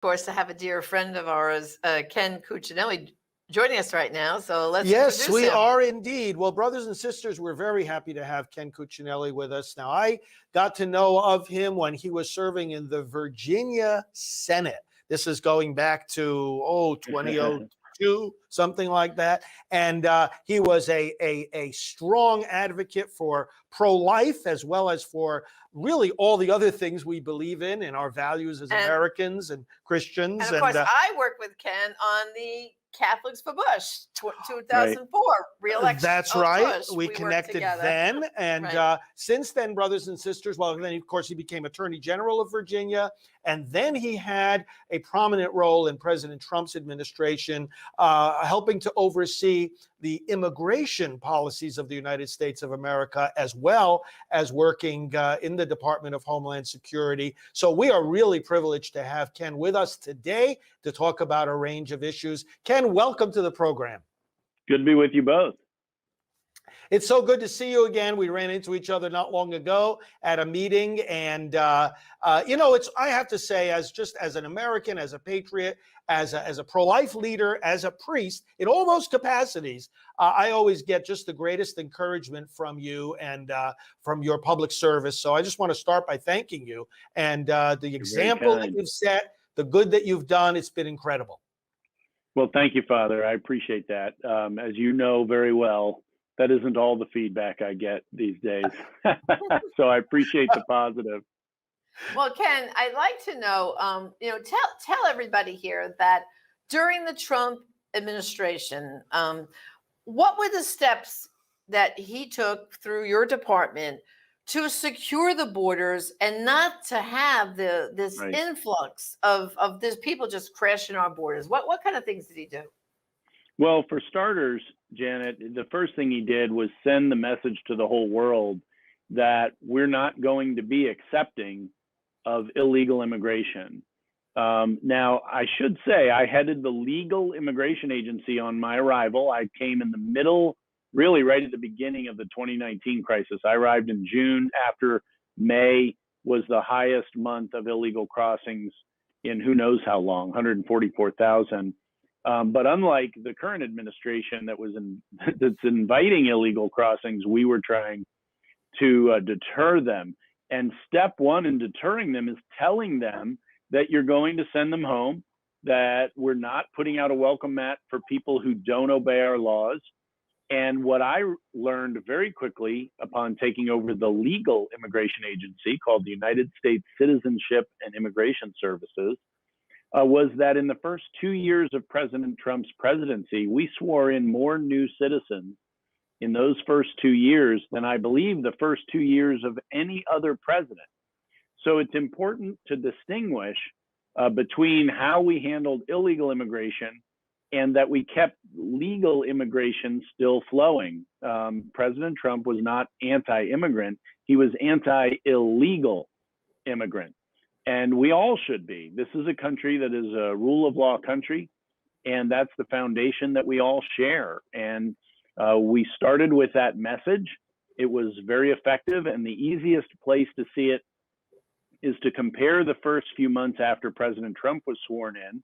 course, to have a dear friend of ours, Ken Cuccinelli, joining us right now. So let's Yes, introduce we him. are indeed. Well, brothers and sisters, we're very happy to have Ken Cuccinelli with us. Now, I got to know of him when he was serving in the Virginia Senate. This is going back to 2002, something like that. And he was a strong advocate for pro-life, as well as for really all the other things we believe in our values as Americans and Christians. And of course, I worked with Ken on the Catholics for Bush, 2004 re-election. That's right. Bush. We connected then. And since then, brothers and sisters, well, then, of course, he became Attorney General of Virginia. And then he had a prominent role in President Trump's administration, helping to oversee the immigration policies of the United States of America, as well as working in the Department of Homeland Security. So we are really privileged to have Ken with us today to talk about a range of issues. Ken, welcome to the program. Good to be with you both. It's so good to see you again. We ran into each other not long ago at a meeting. And, I have to say, as an American, as a patriot, as a pro-life leader, as a priest, in all those capacities, I always get just the greatest encouragement from you and from your public service. So I just want to start by thanking you and the example that you've set, the good that you've done. It's been incredible. Well, thank you, Father. I appreciate that. As you know very well, that isn't all the feedback I get these days. So I appreciate the positive. Well, Ken, I'd like to know, tell everybody here that during the Trump administration, what were the steps that he took through your department to secure the borders and not to have this influx of this people just crashing our borders? What kind of things did he do? Well, for starters, Janet, the first thing he did was send the message to the whole world that we're not going to be accepting of illegal immigration. Now, I should say I headed the legal immigration agency on my arrival. I came in the middle, really right at the beginning of the 2019 crisis. I arrived in June, after May was the highest month of illegal crossings in who knows how long, 144,000. But unlike the current administration that's inviting illegal crossings, we were trying to deter them. And step one in deterring them is telling them that you're going to send them home, that we're not putting out a welcome mat for people who don't obey our laws. And what I learned very quickly upon taking over the legal immigration agency called the United States Citizenship and Immigration Services was that in the first 2 years of President Trump's presidency, we swore in more new citizens in those first 2 years than I believe the first 2 years of any other president. So it's important to distinguish between how we handled illegal immigration and that we kept legal immigration still flowing. President Trump was not anti-immigrant, he was anti-illegal immigrant. And we all should be. This is a country that is a rule of law country, and that's the foundation that we all share. And we started with that message. It was very effective, and the easiest place to see it is to compare the first few months after President Trump was sworn in,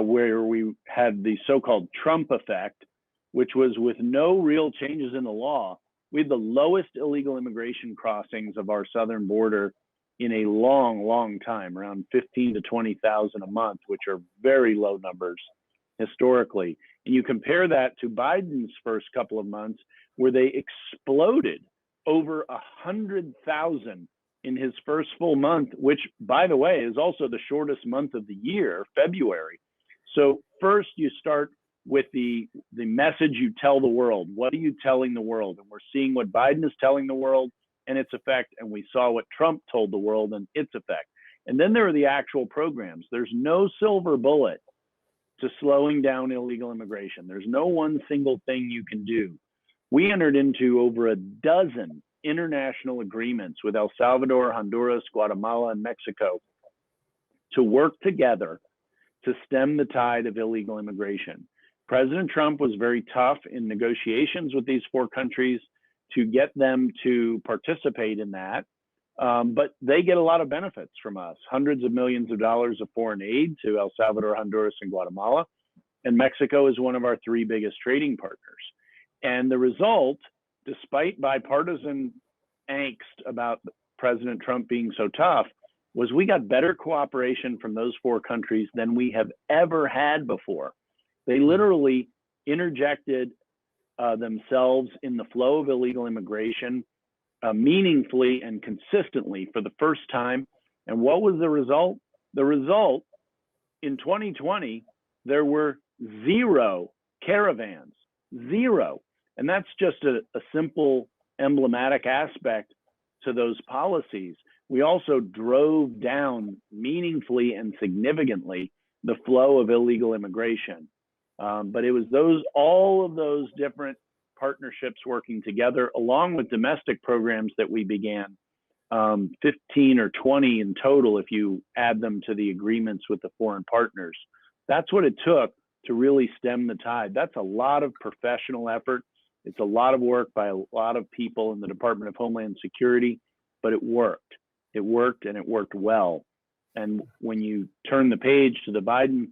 where we had the so-called Trump effect, which was with no real changes in the law. We had the lowest illegal immigration crossings of our southern border in a long, long time, around 15 to 20,000 a month, which are very low numbers historically. And you compare that to Biden's first couple of months, where they exploded over 100,000 in his first full month, which, by the way, is also the shortest month of the year, February. So first you start with the message you tell the world. What are you telling the world? And we're seeing what Biden is telling the world and its effect, and we saw what Trump told the world and its effect. And then there are the actual programs. There's no silver bullet to slowing down illegal immigration. There's no one single thing you can do. We entered into over a dozen international agreements with El Salvador, Honduras, Guatemala, and Mexico to work together to stem the tide of illegal immigration. President Trump was very tough in negotiations with these four countries to get them to participate in that. But they get a lot of benefits from us, hundreds of millions of dollars of foreign aid to El Salvador, Honduras, and Guatemala. And Mexico is one of our three biggest trading partners. And the result, despite bipartisan angst about President Trump being so tough, was we got better cooperation from those four countries than we have ever had before. They literally interjected themselves in the flow of illegal immigration meaningfully and consistently for the first time. And what was the result? The result, in 2020, there were 0 caravans, 0. And that's just a simple emblematic aspect to those policies. We also drove down meaningfully and significantly the flow of illegal immigration. But it was all of those different partnerships working together, along with domestic programs that we began, 15 or 20 in total, if you add them to the agreements with the foreign partners. That's what it took to really stem the tide. That's a lot of professional effort. It's a lot of work by a lot of people in the Department of Homeland Security, but it worked. It worked, and it worked well. And when you turn the page to the Biden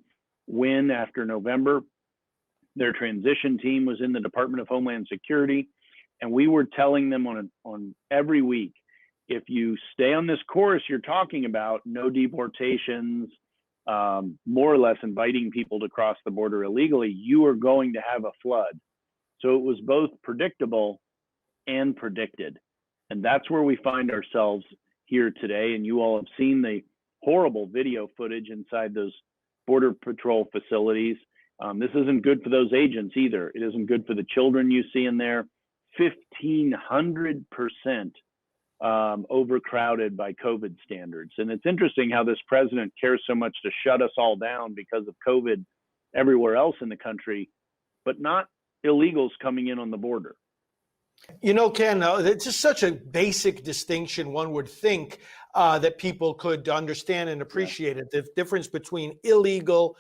win after November, their transition team was in the Department of Homeland Security, and we were telling them on every week, if you stay on this course you're talking about, no deportations, more or less inviting people to cross the border illegally, you are going to have a flood. So it was both predictable and predicted. And that's where we find ourselves here today. And you all have seen the horrible video footage inside those Border Patrol facilities. This isn't good for those agents either. It isn't good for the children you see in there. 1,500% overcrowded by COVID standards. And it's interesting how this president cares so much to shut us all down because of COVID everywhere else in the country, but not illegals coming in on the border. You know, Ken, it's just such a basic distinction. One would think that people could understand and appreciate it. The difference between illegal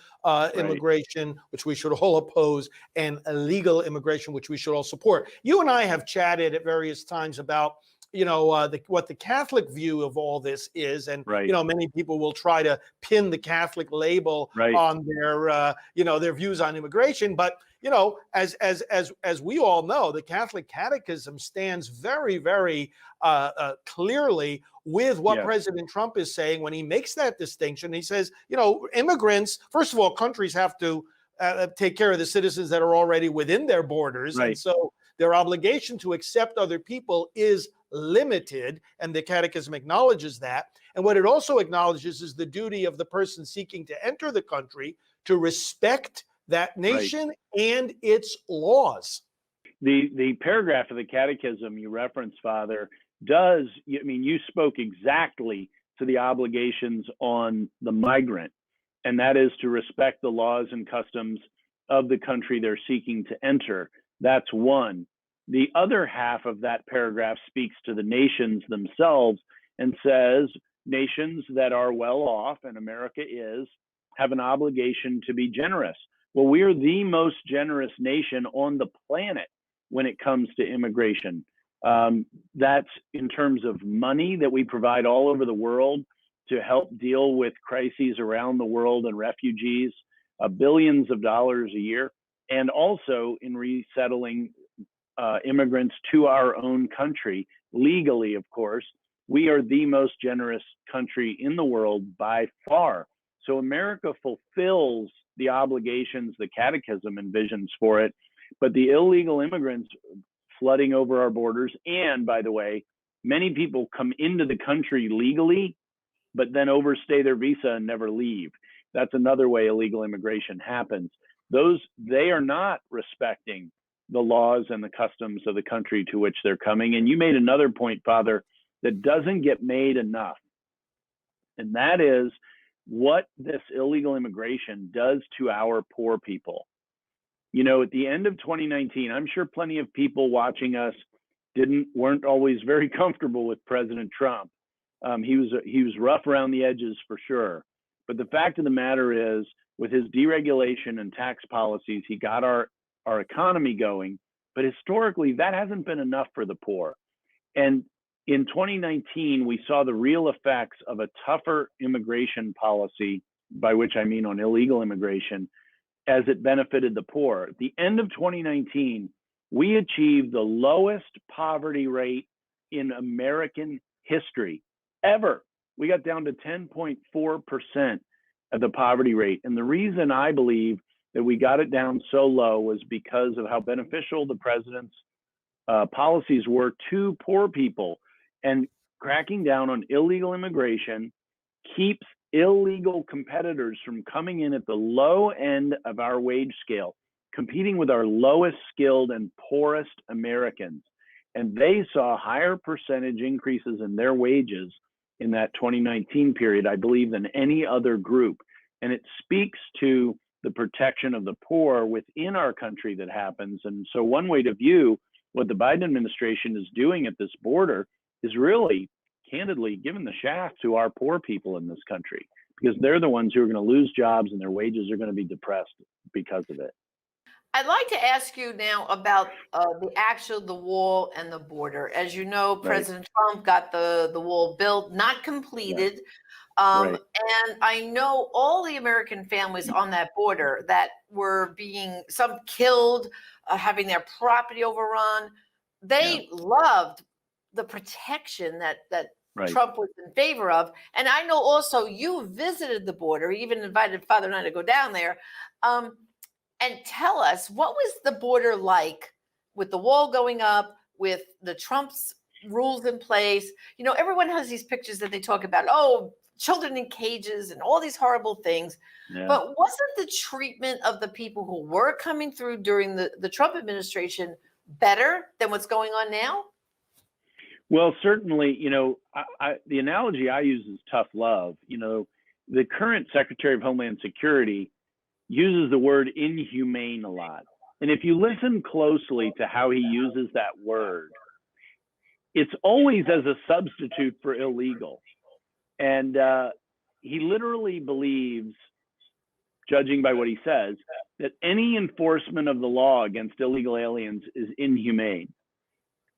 immigration, which we should all oppose, and illegal immigration, which we should all support. You and I have chatted at various times about, you know, what the Catholic view of all this is. And, you know, many people will try to pin the Catholic label on their, you know, their views on immigration. But, you know, as we all know, the Catholic Catechism stands very, very clearly with what President Trump is saying when he makes that distinction. He says, you know, immigrants, first of all, countries have to take care of the citizens that are already within their borders. And so their obligation to accept other people is limited, and the Catechism acknowledges that. And what it also acknowledges is the duty of the person seeking to enter the country to respect that nation and its laws. The paragraph of the Catechism you referenced, Father, does, I mean, you spoke exactly to the obligations on the migrant, and that is to respect the laws and customs of the country they're seeking to enter. That's one. The other half of that paragraph speaks to the nations themselves and says nations that are well off, and America is, have an obligation to be generous. Well, we are the most generous nation on the planet when it comes to immigration. That's in terms of money that we provide all over the world to help deal with crises around the world and refugees, billions of dollars a year, and also in resettling immigrants to our own country, legally, of course. We are the most generous country in the world by far. So America fulfills the obligations the Catechism envisions for it, but the illegal immigrants flooding over our borders, and by the way, many people come into the country legally, but then overstay their visa and never leave. That's another way illegal immigration happens. They are not respecting the laws and the customs of the country to which they're coming. And you made another point, Father, that doesn't get made enough. And that is what this illegal immigration does to our poor people. You know, at the end of 2019, I'm sure plenty of people watching us weren't always very comfortable with President Trump. He was rough around the edges for sure. But the fact of the matter is, with his deregulation and tax policies, he got our economy going. But historically, that hasn't been enough for the poor. And in 2019, we saw the real effects of a tougher immigration policy, by which I mean on illegal immigration, as it benefited the poor. At the end of 2019, we achieved the lowest poverty rate in American history ever. We got down to 10.4% of the poverty rate. And the reason I believe that we got it down so low was because of how beneficial the president's policies were to poor people. And cracking down on illegal immigration keeps illegal competitors from coming in at the low end of our wage scale, competing with our lowest skilled and poorest Americans. And they saw higher percentage increases in their wages in that 2019 period, I believe, than any other group. And it speaks to the protection of the poor within our country that happens. And so one way to view what the Biden administration is doing at this border is really, candidly, giving the shaft to our poor people in this country, because they're the ones who are going to lose jobs and their wages are going to be depressed because of it. I'd like to ask you now about the wall and the border. As you know, Right. President Trump got the wall built, not completed. Right. And I know all the American families on that border that were being, some killed, having their property overrun. They loved the protection that Right. Trump was in favor of. And I know also you visited the border, even invited Father and I to go down there. And tell us, what was the border like with the wall going up, with the Trump's rules in place? You know, everyone has these pictures that they talk about, oh, children in cages and all these horrible things. Yeah. But wasn't the treatment of the people who were coming through during the Trump administration better than what's going on now? Well, certainly, you know, the analogy I use is tough love. You know, the current Secretary of Homeland Security uses the word inhumane a lot. And if you listen closely to how he uses that word, it's always as a substitute for illegal. And he literally believes, judging by what he says, that any enforcement of the law against illegal aliens is inhumane.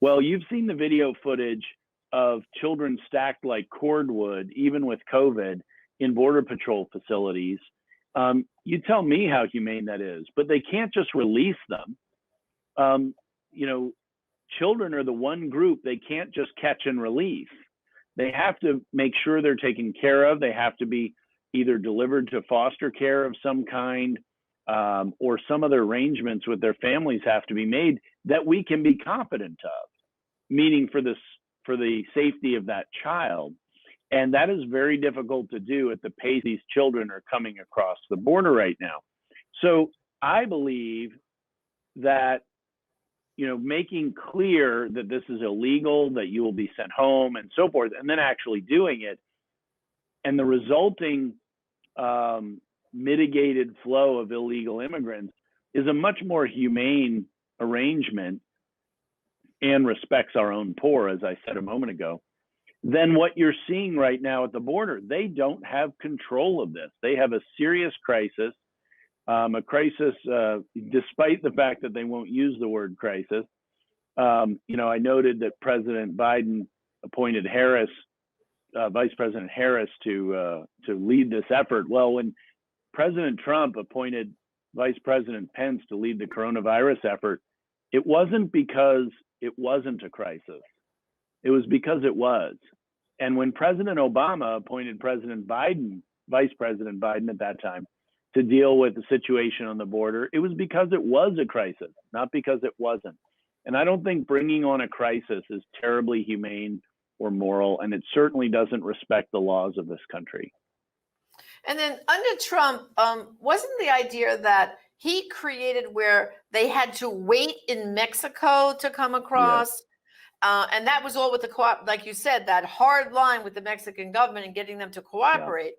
Well, you've seen the video footage of children stacked like cordwood, even with COVID, in Border Patrol facilities. You tell me how humane that is, but they can't just release them. You know, children are the one group they can't just catch and release. They have to make sure they're taken care of. They have to be either delivered to foster care of some kind, or some other arrangements with their families have to be made that we can be confident of, meaning for the safety of that child. And that is very difficult to do at the pace these children are coming across the border right now. So I believe that, you know, making clear that this is illegal, that you will be sent home and so forth, and then actually doing it, and the resulting mitigated flow of illegal immigrants is a much more humane arrangement and respects our own poor, as I said a moment ago, than what you're seeing right now at the border. They don't have control of this. They have a serious crisis, despite the fact that they won't use the word crisis. You know, I noted that President Biden appointed Harris, Vice President Harris, to lead this effort. Well, when President Trump appointed Vice President Pence to lead the coronavirus effort, it wasn't because it wasn't a crisis. It was because it was. And when President Obama appointed President Biden, Vice President Biden at that time, to deal with the situation on the border, it was because it was a crisis, not because it wasn't. And I don't think bringing on a crisis is terribly humane or moral, and it certainly doesn't respect the laws of this country. And then under Trump, wasn't the idea that he created where they had to wait in Mexico to come across? And that was all with the like you said, that hard line with the Mexican government and getting them to cooperate.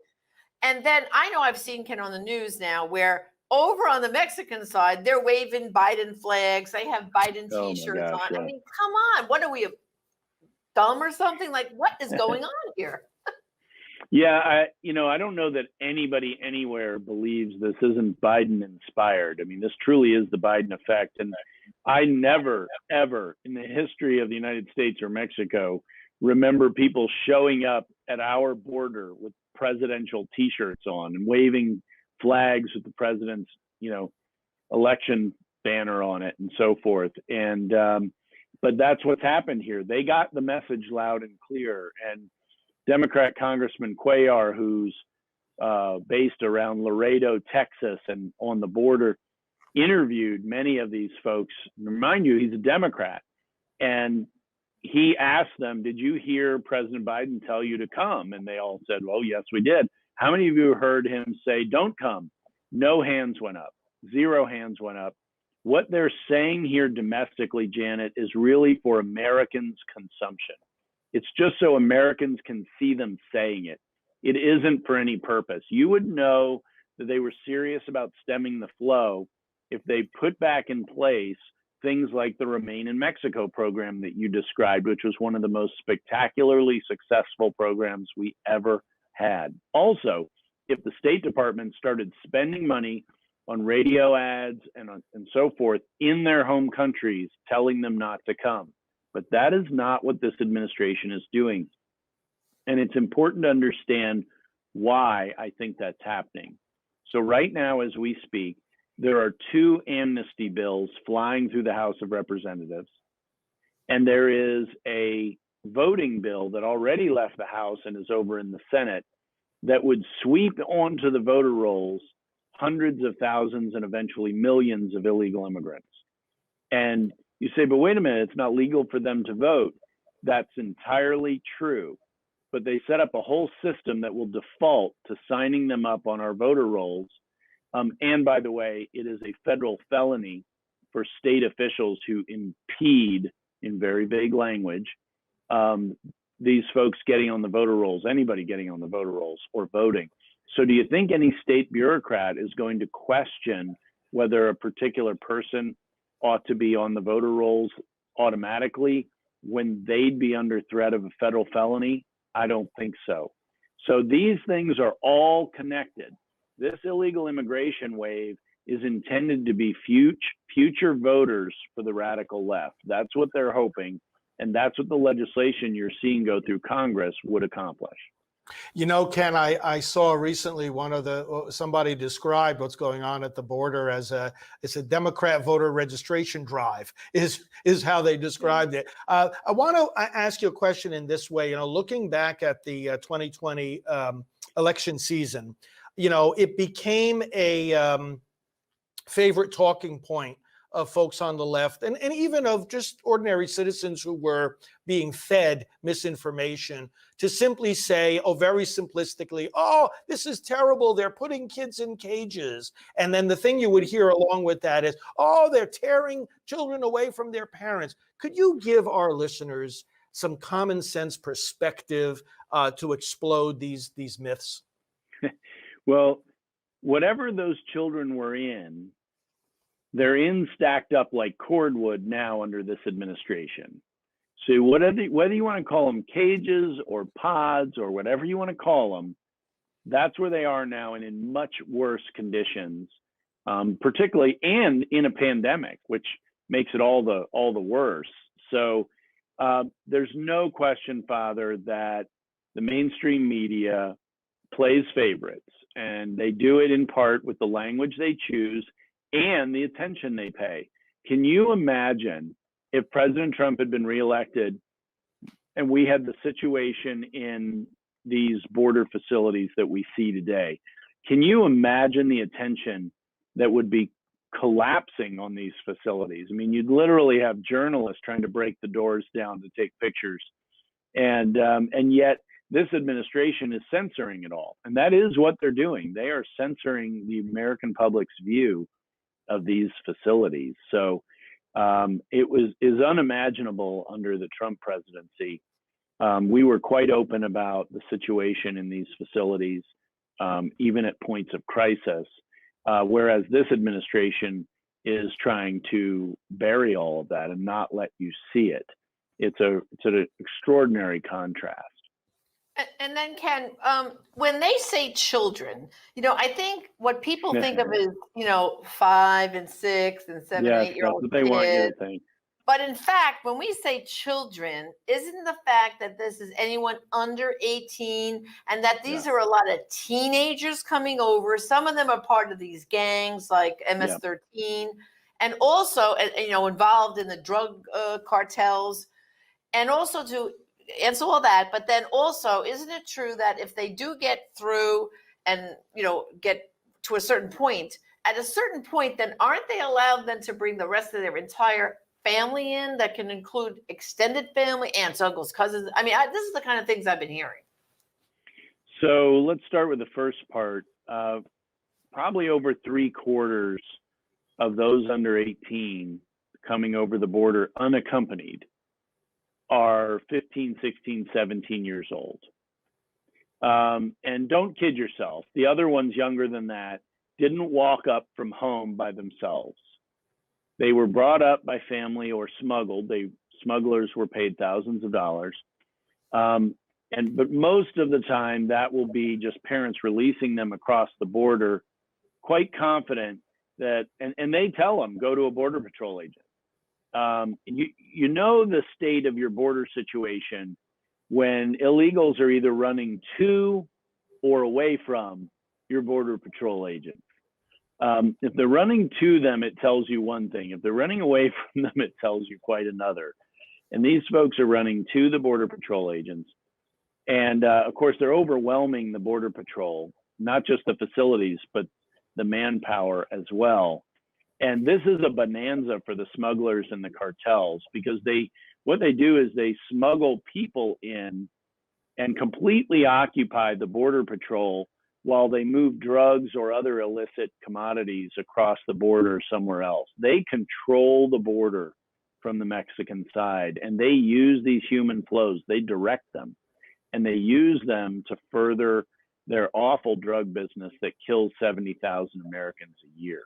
Yeah. And then I know I've seen, Ken, on the news now where over on the Mexican side, they're waving Biden flags. They have Biden T-shirts on. Yeah. I mean, come on. What are we, dumb or something? Like, what is going on here? Yeah, I don't know that anybody anywhere believes this isn't Biden inspired. I mean, this truly is the Biden effect. And I never, ever in the history of the United States or Mexico remember people showing up at our border with presidential T-shirts on and waving flags with the president's, election banner on it and so forth. And but that's what's happened here. They got the message loud and clear. And Democrat Congressman Cuellar, who's based around Laredo, Texas, and on the border, interviewed many of these folks. Remind you, he's a Democrat. And he asked them, did you hear President Biden tell you to come? And they all said, well, yes, we did. How many of you heard him say, don't come? No hands went up. 0 hands went up. What they're saying here domestically, Janet, is really for Americans' consumption. It's just so Americans can see them saying it. It isn't for any purpose. You would know that they were serious about stemming the flow if they put back in place things like the Remain in Mexico program that you described, which was one of the most spectacularly successful programs we ever had. Also, if the State Department started spending money on radio ads and so forth in their home countries, telling them not to come. But that is not what this administration is doing. And it's important to understand why I think that's happening. So right now, as we speak, there are 2 amnesty bills flying through the House of Representatives. And there is a voting bill that already left the House and is over in the Senate that would sweep onto the voter rolls hundreds of thousands and eventually millions of illegal immigrants. And you say, but wait a minute, it's not legal for them to vote. That's entirely true. But they set up a whole system that will default to signing them up on our voter rolls. And by the way, it is a federal felony for state officials who impede, in very vague language, these folks getting on the voter rolls, anybody getting on the voter rolls or voting. So do you think any state bureaucrat is going to question whether a particular person ought to be on the voter rolls automatically when they'd be under threat of a federal felony? I don't think so. So these things are all connected. This illegal immigration wave is intended to be future voters for the radical left. That's what they're hoping. And that's what the legislation you're seeing go through Congress would accomplish. Ken, I saw recently somebody described what's going on at the border as it's a Democrat voter registration drive is how they described it. I want to ask you a question in this way. Looking back at the 2020 election season, it became a favorite talking point of folks on the left and even of just ordinary citizens who were being fed misinformation to simply say, very simplistically, this is terrible. They're putting kids in cages. And then the thing you would hear along with that is, they're tearing children away from their parents. Could you give our listeners some common sense perspective to explode these myths? Well, whatever those children were in, they're stacked up like cordwood now under this administration. So whether you want to call them cages or pods or whatever you want to call them, that's where they are now and in much worse conditions, particularly and in a pandemic, which makes it all the worse. So there's no question, Father, that the mainstream media plays favorites, and they do it in part with the language they choose and the attention they pay. Can you imagine if President Trump had been reelected and we had the situation in these border facilities that we see today? Can you imagine the attention that would be collapsing on these facilities? I mean, you'd literally have journalists trying to break the doors down to take pictures. And yet this administration is censoring it all. And that is what they're doing. They are censoring the American public's view of these facilities. So it is unimaginable under the Trump presidency. We were quite open about the situation in these facilities, even at points of crisis, whereas this administration is trying to bury all of that and not let you see it. It's an extraordinary contrast. And then Ken, when they say children, I think what people think of is, 5 and 6 and 7, 8-year-old that's what they want you to think. But in fact, when we say children, isn't the fact that this is anyone under 18 and that these are a lot of teenagers coming over? Some of them are part of these gangs like MS-13 and also, involved in the drug cartels. And also to answer all that, but then also, isn't it true that if they do get through and, get to a certain point, at a certain point, then aren't they allowed then to bring the rest of their entire family in that can include extended family, aunts, uncles, cousins? I mean, this is the kind of things I've been hearing. So let's start with the first part. Probably over 3/4 of those under 18 coming over the border unaccompanied are 15, 16, 17 years old. And don't kid yourself. The other ones younger than that didn't walk up from home by themselves. They were brought up by family or smuggled. Smugglers were paid thousands of dollars. But most of the time that will be just parents releasing them across the border, quite confident that, and they tell them, go to a Border Patrol agent. You know the state of your border situation when illegals are either running to or away from your Border Patrol agent. If they're running to them, it tells you one thing. If they're running away from them, it tells you quite another. And these folks are running to the Border Patrol agents. And of course, they're overwhelming the Border Patrol, not just the facilities, but the manpower as well. And this is a bonanza for the smugglers and the cartels, because what they do is they smuggle people in and completely occupy the Border Patrol while they move drugs or other illicit commodities across the border somewhere else. They control the border from the Mexican side, and they use these human flows. They direct them, and they use them to further their awful drug business that kills 70,000 Americans a year.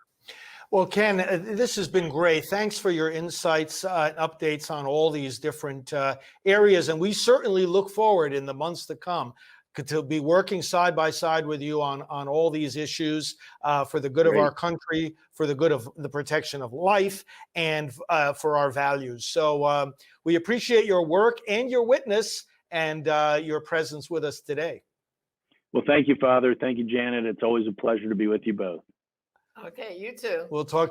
Well, Ken, this has been great. Thanks for your insights and updates on all these different areas. And we certainly look forward in the months to come to be working side by side with you on all these issues for the good of our country, for the good of the protection of life, and for our values. So we appreciate your work and your witness and your presence with us today. Well, thank you, Father. Thank you, Janet. It's always a pleasure to be with you both. Okay, you too. We'll talk